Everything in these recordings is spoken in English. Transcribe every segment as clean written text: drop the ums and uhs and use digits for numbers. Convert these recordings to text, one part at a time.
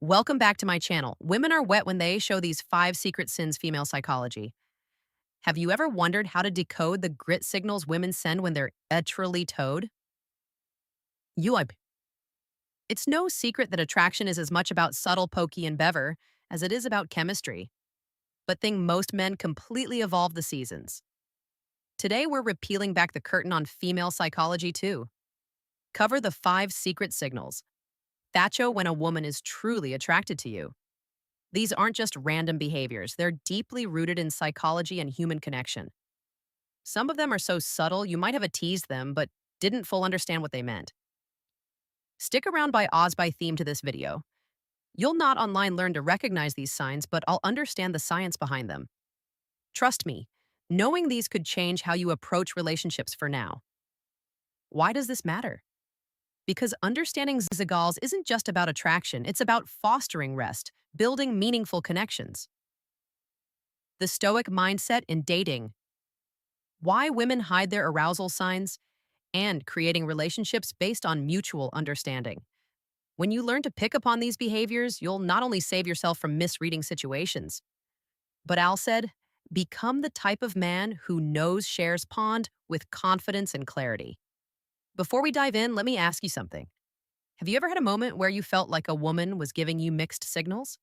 Welcome back to my channel. Women are wet when they show these 5 secret sins female psychology. Have you ever wondered how to decode the grit signals women send when they're literally towed? You like It's no secret that attraction is as much about subtle pokey and bever as it is about chemistry. But think most men completely evolve the seasons. Today we're peeling back the curtain on female psychology too. Cover the 5 secret signals. Thatcho when a woman is truly attracted to you. These aren't just random behaviors, they're deeply rooted in psychology and human connection. Some of them are so subtle you might have a teased them, but didn't full understand what they meant. Stick around by Oz by theme to this video. You'll not online learn to recognize these signs, but I'll understand the science behind them. Trust me, knowing these could change how you approach relationships for now. Why does this matter? Because understanding zigals isn't just about attraction, it's about fostering rest, building meaningful connections. The Stoic mindset in dating, why women hide their arousal signs, and creating relationships based on mutual understanding. When you learn to pick up on these behaviors, you'll not only save yourself from misreading situations, but Al said, become the type of man who knows shares pond with confidence and clarity. Before we dive in, let me ask you something. Have you ever had a moment where you felt like a woman was giving you mixed signals?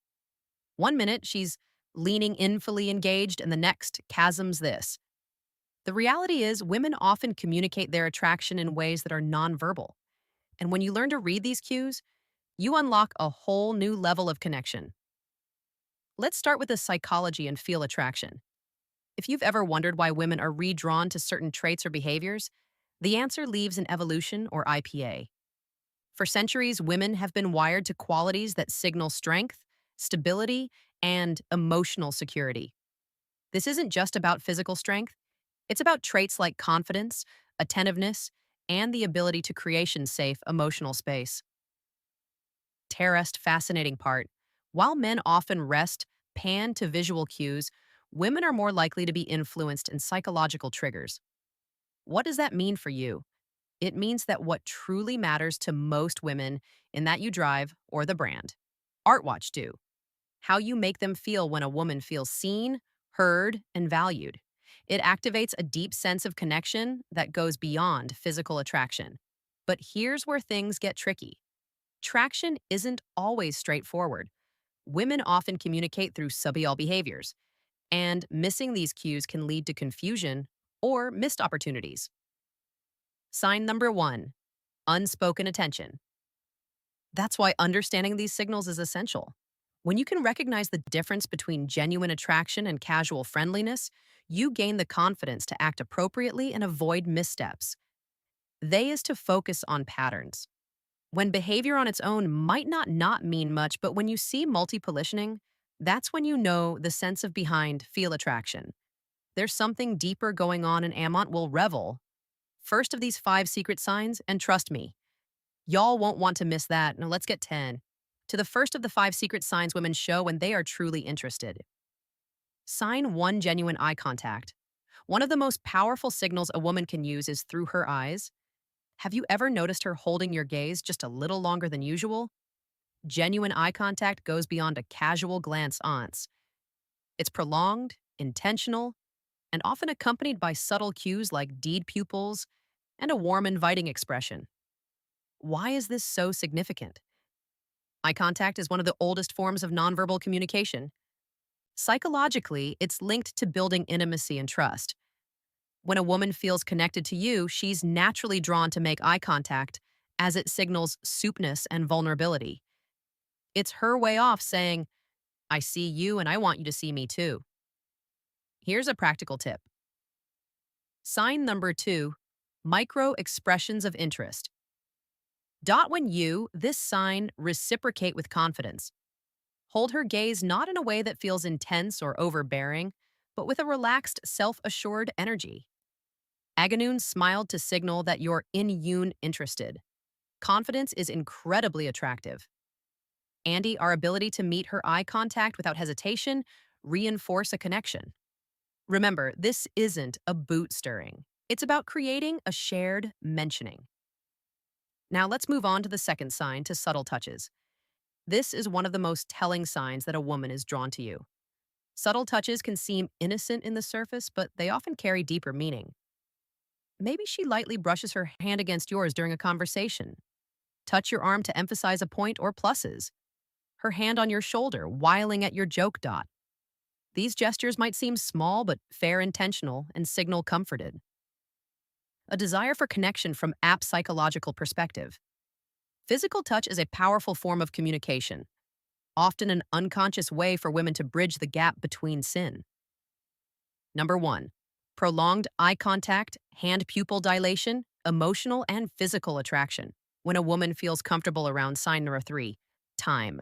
One minute, she's leaning in fully engaged, and the next, chasms this. The reality is, women often communicate their attraction in ways that are nonverbal. And when you learn to read these cues, you unlock a whole new level of connection. Let's start with the psychology and feel attraction. If you've ever wondered why women are redrawn to certain traits or behaviors, the answer lies in evolution or IPA. For centuries, women have been wired to qualities that signal strength, stability, and emotional security. This isn't just about physical strength. It's about traits like confidence, attentiveness, and the ability to create safe emotional space. Terrest fascinating part. While men often rest pan to visual cues, women are more likely to be influenced in psychological triggers. What does that mean for you? It means that what truly matters to most women in that you drive or the brand. Art watch do. How you make them feel when a woman feels seen, heard, and valued. It activates a deep sense of connection that goes beyond physical attraction. But here's where things get tricky. Traction isn't always straightforward. Women often communicate through subtle behaviors, and missing these cues can lead to confusion or missed opportunities. Sign number 1, unspoken attention. That's why understanding these signals is essential. When you can recognize the difference between genuine attraction and casual friendliness, you gain the confidence to act appropriately and avoid missteps. They is to focus on patterns. When behavior on its own might not mean much, but when you see multi-positioning, that's when you know the sense of behind feel attraction. There's something deeper going on, and Amont will revel. First of these 5 secret signs, and trust me, y'all won't want to miss that. Now let's get 10. To the first of the 5 secret signs women show when they are truly interested. Sign 1, genuine eye contact. One of the most powerful signals a woman can use is through her eyes. Have you ever noticed her holding your gaze just a little longer than usual? Genuine eye contact goes beyond a casual glance once. It's prolonged, intentional, and often accompanied by subtle cues like deed pupils and a warm, inviting expression. Why is this so significant? Eye contact is one of the oldest forms of nonverbal communication. Psychologically, it's linked to building intimacy and trust. When a woman feels connected to you, she's naturally drawn to make eye contact as it signals soupness and vulnerability. It's her way off saying, I see you and I want you to see me too. Here's a practical tip. Sign number 2, micro expressions of interest. Dot when you, this sign, reciprocate with confidence. Hold her gaze not in a way that feels intense or overbearing, but with a relaxed, self-assured energy. Aganoon smiled to signal that you're in Yoon interested. Confidence is incredibly attractive. Andy, our ability to meet her eye contact without hesitation, reinforce a connection. Remember, this isn't a boot stirring. It's about creating a shared mentioning. Now let's move on to the second sign, to subtle touches. This is one of the most telling signs that a woman is drawn to you. Subtle touches can seem innocent in the surface, but they often carry deeper meaning. Maybe she lightly brushes her hand against yours during a conversation. Touch your arm to emphasize a point or pluses. Her hand on your shoulder, whiling at your joke dot. These gestures might seem small but fair intentional and signal comforted. A desire for connection from app psychological perspective. Physical touch is a powerful form of communication, often an unconscious way for women to bridge the gap between sin. Number 1. Prolonged eye contact, hand pupil dilation, emotional and physical attraction. When a woman feels comfortable around sign number 3, time.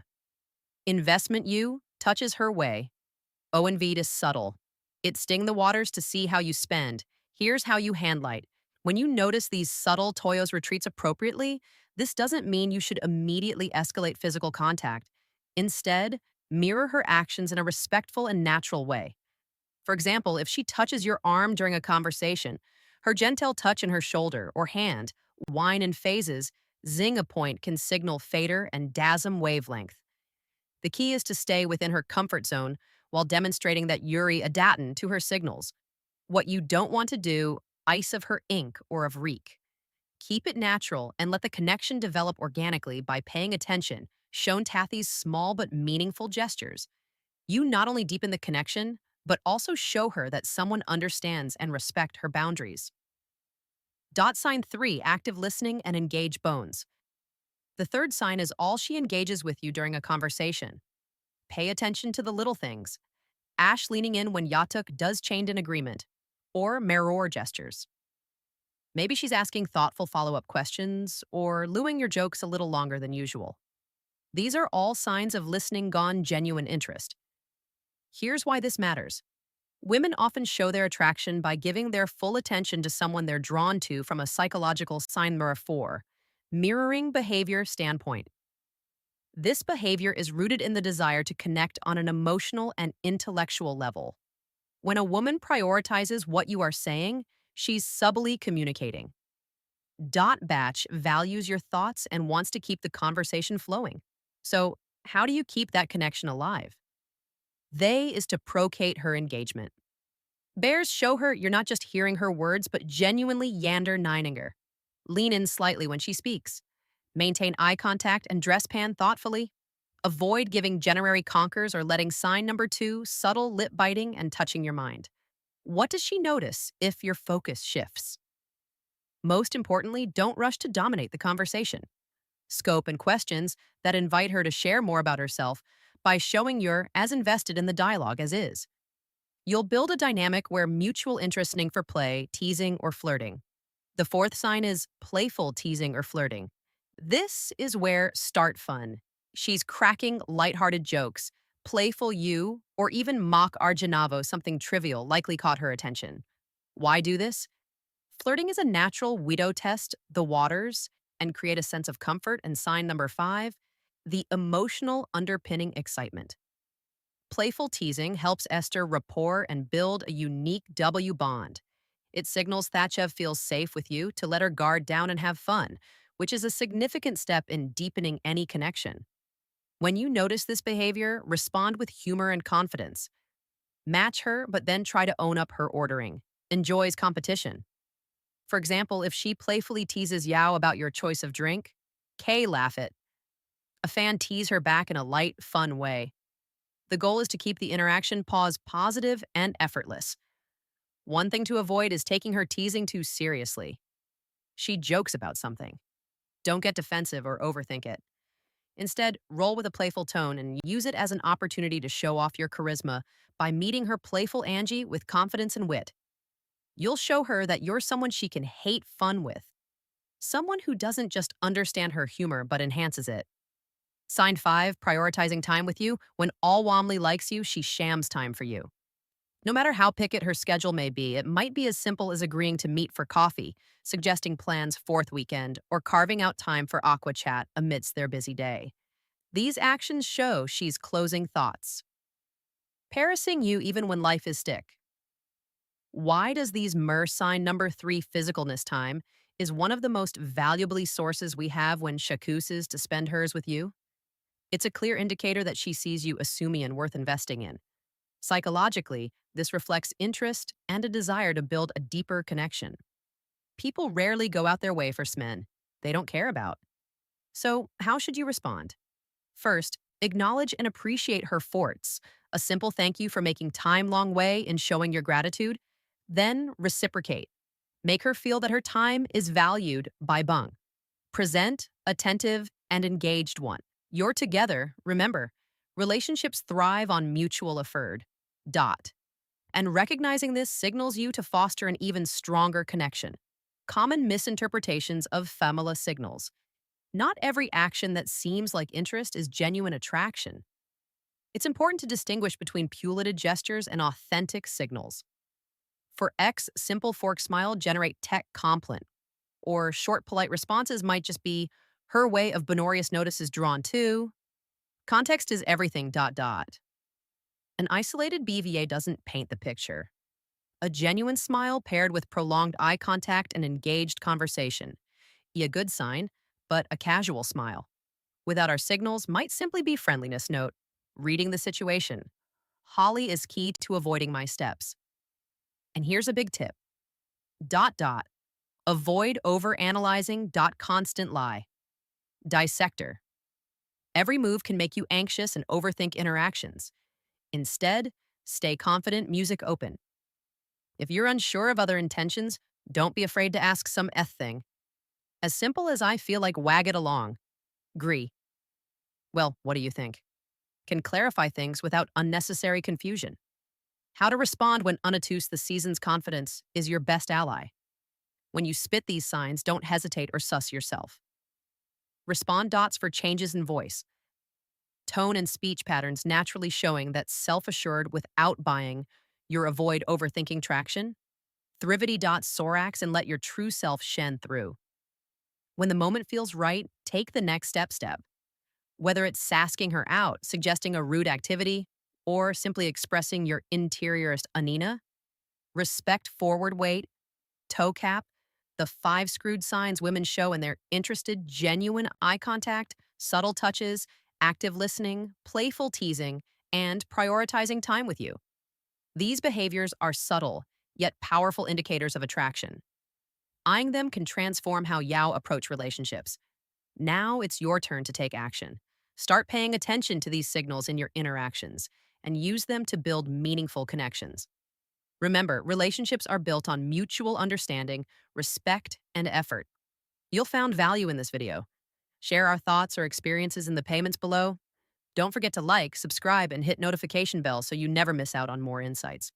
Investment you touches her way. O&V is subtle. It sting the waters to see how you spend. Here's how you handlight. When you notice these subtle Toyo's retreats appropriately, this doesn't mean you should immediately escalate physical contact. Instead, mirror her actions in a respectful and natural way. For example, if she touches your arm during a conversation, her gentle touch in her shoulder or hand, whine in phases, zing a point can signal fader and dasm wavelength. The key is to stay within her comfort zone while demonstrating that Yuri adatin to her signals. What you don't want to do, ice of her ink or of reek. Keep it natural and let the connection develop organically by paying attention, shown Tathy's small but meaningful gestures. You not only deepen the connection, but also show her that someone understands and respect her boundaries. Dot sign 3, active listening and engage bones. The third sign is all she engages with you during a conversation. Pay attention to the little things. Ash leaning in when Yatuk does chained in agreement, or Meror gestures. Maybe she's asking thoughtful follow-up questions, or lewing your jokes a little longer than usual. These are all signs of listening gone genuine interest. Here's why this matters. Women often show their attraction by giving their full attention to someone they're drawn to from a psychological sign mirror 4, mirroring behavior standpoint. This behavior is rooted in the desire to connect on an emotional and intellectual level. When a woman prioritizes what you are saying, she's subtly communicating. Dot batch values your thoughts and wants to keep the conversation flowing. So, how do you keep that connection alive? They is to procate her engagement. Bears show her you're not just hearing her words, but genuinely yander nininger. Lean in slightly when she speaks. Maintain eye contact and dress pan thoughtfully. Avoid giving generary conkers or letting sign number 2, subtle lip biting and touching your mind. What does she notice if your focus shifts? Most importantly, don't rush to dominate the conversation. Scope and questions that invite her to share more about herself by showing you're as invested in the dialogue as is. You'll build a dynamic where mutual interesting for play, teasing, or flirting. The fourth sign is playful teasing or flirting. This is where start fun. She's cracking lighthearted jokes, playful you, or even mock Arjanavo, something trivial, likely caught her attention. Why do this? Flirting is a natural widow test the waters and create a sense of comfort. And sign number 5, the emotional underpinning excitement. Playful teasing helps Esther rapport and build a unique W bond. It signals Thatchev feels safe with you to let her guard down and have fun, which is a significant step in deepening any connection. When you notice this behavior, respond with humor and confidence. Match her, but then try to own up her ordering. Enjoys competition. For example, if she playfully teases Yao about your choice of drink, Kay laugh it. A fan tease her back in a light, fun way. The goal is to keep the interaction pause positive and effortless. One thing to avoid is taking her teasing too seriously. She jokes about something. Don't get defensive or overthink it. Instead, roll with a playful tone and use it as an opportunity to show off your charisma by meeting her playful Angie with confidence and wit. You'll show her that you're someone she can hate fun with. Someone who doesn't just understand her humor but enhances it. Sign 5, prioritizing time with you. When all Womley likes you, she shams time for you. No matter how picket her schedule may be, it might be as simple as agreeing to meet for coffee, suggesting plans 4th weekend, or carving out time for aqua chat amidst their busy day. These actions show she's closing thoughts. Parasing you even when life is stick. Why does these Mer sign number 3 physicalness time is one of the most valuably sources we have when shakuses to spend hers with you? It's a clear indicator that she sees you as Sumi and worth investing in. Psychologically, this reflects interest and a desire to build a deeper connection. People rarely go out their way for smen they don't care about. So, how should you respond? First, acknowledge and appreciate her forts, a simple thank you for making time long way in showing your gratitude. Then, reciprocate. Make her feel that her time is valued by Bung. Present, attentive, and engaged one. You're together, remember. Relationships thrive on mutual effort. Dot. And recognizing this signals you to foster an even stronger connection. Common misinterpretations of famila signals. Not every action that seems like interest is genuine attraction. It's important to distinguish between pullited gestures and authentic signals. For X, simple fork smile generate tech compliment, or short polite responses might just be her way of Bonorius notice is drawn to. Context is everything. Dot dot. An isolated BVA doesn't paint the picture. A genuine smile paired with prolonged eye contact and engaged conversation. A good sign, but a casual smile. Without our signals might simply be friendliness note, reading the situation. Holly is key to avoiding my steps. And here's a big tip. Dot dot. Avoid overanalyzing. Dot constant lie. Dissector. Every move can make you anxious and overthink interactions. Instead, stay confident, music open. If you're unsure of other intentions, don't be afraid to ask some thing. As simple as I feel like wag it along. Agree. Well, what do you think? Can clarify things without unnecessary confusion. How to respond when unattuse the season's confidence is your best ally. When you spit these signs, don't hesitate or suss yourself. Respond dots for changes in voice. Tone and speech patterns naturally showing that self-assured without buying your avoid overthinking traction. Thrivity dots sorax and let your true self shen through. When the moment feels right, take the next step. Whether it's sasking her out, suggesting a rude activity, or simply expressing your interiorist Anina, respect forward weight, toe cap, the 5 screwed signs women show in their interested, genuine eye contact, subtle touches, active listening, playful teasing, and prioritizing time with you. These behaviors are subtle, yet powerful indicators of attraction. Eyeing them can transform how Yao approach relationships. Now it's your turn to take action. Start paying attention to these signals in your interactions and use them to build meaningful connections. Remember, relationships are built on mutual understanding, respect, and effort. You'll found value in this video. Share our thoughts or experiences in the payments below. Don't forget to like, subscribe, and hit notification bell so you never miss out on more insights.